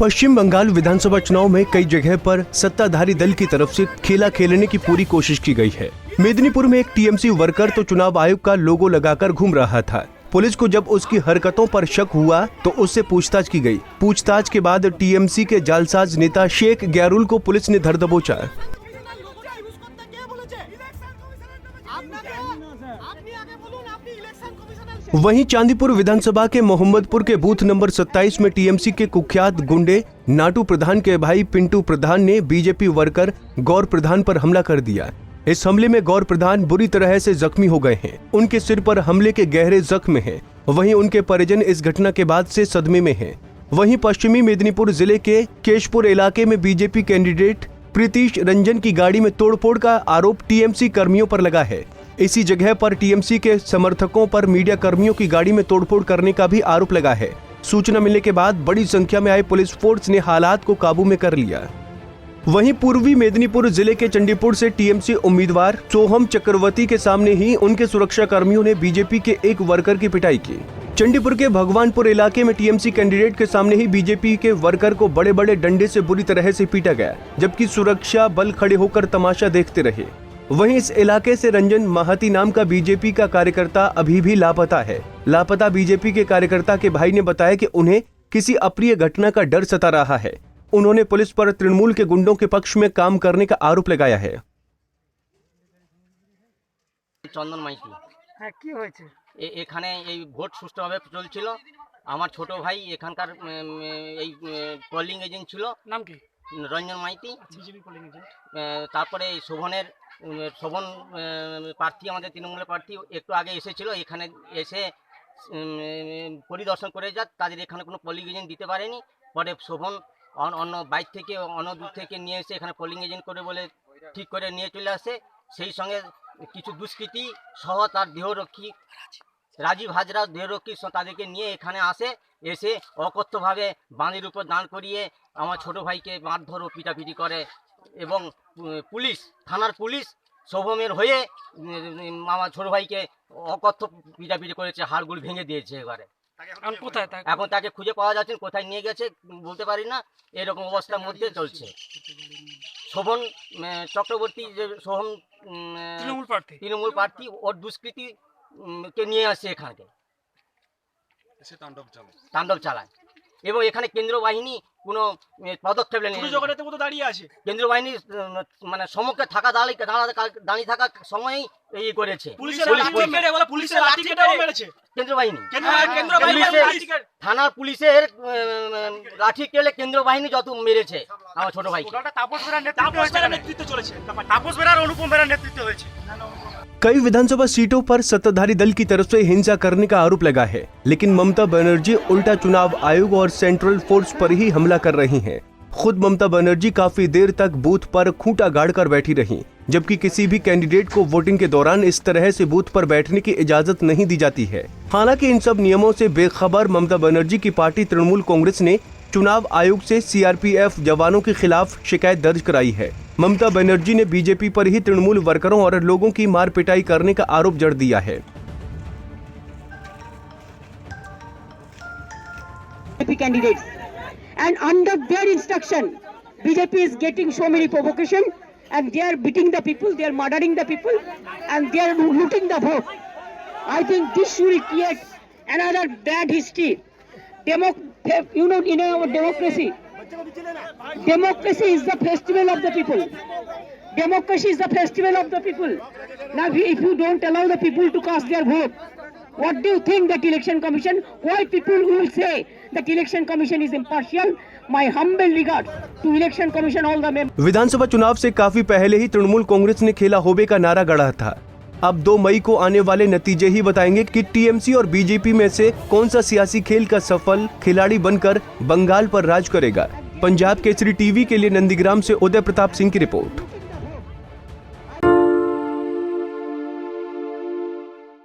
पश्चिम बंगाल विधानसभा चुनाव में कई जगह पर सत्ताधारी दल की तरफ से खेला खेलने की पूरी कोशिश की गई है। मेदिनीपुर में एक टीएमसी वर्कर तो चुनाव आयोग का लोगो लगाकर घूम रहा था। पुलिस को जब उसकी हरकतों पर शक हुआ तो उससे पूछताछ की गई। पूछताछ के बाद टीएमसी के जालसाज नेता शेख ग्यारुल को पुलिस ने धर दबोचा। वहीं चांदीपुर विधानसभा के मोहम्मदपुर के बूथ नंबर 27 में टीएमसी के कुख्यात गुंडे नाटू प्रधान के भाई पिंटू प्रधान ने बीजेपी वर्कर गौर प्रधान पर हमला कर दिया। इस हमले में गौर प्रधान बुरी तरह से जख्मी हो गए हैं। उनके सिर पर हमले के गहरे जख्म हैं। वहीं उनके परिजन इस घटना के बाद से सदमे में हैं। वहीं पश्चिमी मेदिनीपुर जिले के केशपुर इलाके में बीजेपी कैंडिडेट प्रीतीश रंजन की गाड़ी में तोड़फोड़ का आरोप टीएमसी कर्मियों पर लगा है। इसी जगह पर टीएमसी के समर्थकों पर मीडिया कर्मियों की गाड़ी में तोड़फोड़ करने का भी आरोप लगा है। सूचना मिलने के बाद बड़ी संख्या में आई पुलिस फोर्स ने हालात को काबू में कर लिया। वहीं पूर्वी मेदिनीपुर जिले के चंडीपुर से टीएमसी उम्मीदवार सोहम चक्रवर्ती के सामने ही उनके सुरक्षा कर्मियों ने बीजेपी के एक वर्कर की पिटाई की। चंडीपुर के भगवानपुर इलाके में टीएमसी कैंडिडेट के सामने ही बीजेपी के वर्कर को बड़े बड़े डंडे से बुरी तरह से पीटा गया, जबकि सुरक्षा बल खड़े होकर तमाशा देखते रहे। वहीं इस इलाके से रंजन महाती नाम का बीजेपी का कार्यकर्ता अभी भी लापता है। लापता बीजेपी के कार्यकर्ता के भाई ने बताया कि उन्हें किसी अप्रिय घटना का डर सता रहा है। उन्होंने पुलिस पर तृणमूल के गुंडों के पक्ष में काम करने का आरोप लगाया है। চন্দন মাইতি হ্যাঁ কি হয়েছে এখানে এই ভোট সুষ্ঠুভাবে চলছিল। আমার ছোট ভাই এখানকার এই পোলিং এজেন্ট ছিল। নাম কি? Ranjan Maiti. BJP polling agent. তারপরে শোভন প্রার্থী আমাদের তৃণমূলের প্রার্থী একটু আগে এসেছিল। এখানে এসে পরিদর্শন করে যা তাদের এখানে কোনো পোলিং এজেন্ট দিতে পারেনি। পরে শোভন অন্য বাইর থেকে অন্য দূর থেকে নিয়ে এসে এখানে পোলিং এজেন্ট করে বলে ঠিক করে নিয়ে চলে আসে। সেই সঙ্গে কিছু দুষ্কৃতী সহ তার দেহরক্ষী রাজীব হাজরা দেহরক্ষী তাদেরকে নিয়ে এখানে আসে। এসে অকথ্যভাবে বাঁধের উপর দাঁড় করিয়ে আমার ছোট ভাইকে মারধর ও পিটাপিটি করে এবং পুলিশ থানার পুলিশ শোভমের হয়ে আমার ছোট ভাইকে অকথ্য পিটাপিটি করেছে, হাড়গুড় ভেঙে দিয়েছে। এবারে এখন তাকে খুঁজে পাওয়া যাচ্ছে, কোথায় নিয়ে গেছে বলতে পারি না। এরকম অবস্থার মধ্যে চলছে। শোভন চক্রবর্তী যে সোহম তৃণমূল প্রার্থী ওর দুষ্কৃতী কে নিয়ে আসছে এখানে তাণ্ডব চালায় এবং এখানে কেন্দ্র বাহিনী কোনো পদক্ষেপ নেই। দাঁড়িয়ে আছে কেন্দ্র বাহিনী মানে সম্মুখে থাকা দাঁড়িয়ে থাকা সময়ই এই করেছে কেন্দ্র বাহিনী। থানার পুলিশের লাঠি কেলে কেন্দ্র বাহিনী যত মেরেছে আমার ছোট ভাই। कई विधानसभा सीटों पर सत्ताधारी दल की तरफ से हिंसा करने का आरोप लगा है, लेकिन ममता बनर्जी उल्टा चुनाव आयोग और सेंट्रल फोर्स पर ही हमला कर रही हैं। खुद ममता बनर्जी काफी देर तक बूथ पर खूंटा गाड़कर बैठी रहीं, जबकि किसी भी कैंडिडेट को वोटिंग के दौरान इस तरह से बूथ पर बैठने की इजाजत नहीं दी जाती है। हालांकि इन सब नियमों से बेखबर ममता बनर्जी की पार्टी तृणमूल कांग्रेस ने चुनाव आयोग से सीआरपीएफ जवानों के खिलाफ शिकायत दर्ज कराई है। ममता बनर्जी ने बीजेपी पर ही तृणमूल वर्करों और लोगों की मार पिटाई करने का आरोप जड़ दिया है। BJP candidates and under their instruction BJP is getting so many provocation and they are beating the people, they are murdering the people and they are looting the vote. I think this will create another bad history. You know, in our democracy is the festival of the people. Democracy is the festival of the people. Now, if you don't allow the people to cast their vote, what do you think that election commission? Why people will say that election commission is impartial? My humble regards to election commission, all the members. विधानसभा चुनाव से काफी पहले ही तृणमूल कांग्रेस ने खेला होबे का नारा गढ़ा था। अब 2 मई को आने वाले नतीजे ही बताएंगे कि टीएमसी और बीजेपी में से कौन सा सियासी खेल का सफल खिलाड़ी बनकर बंगाल पर राज करेगा। पंजाब केसरी टीवी के लिए नंदीग्राम से उदय प्रताप सिंह की रिपोर्ट।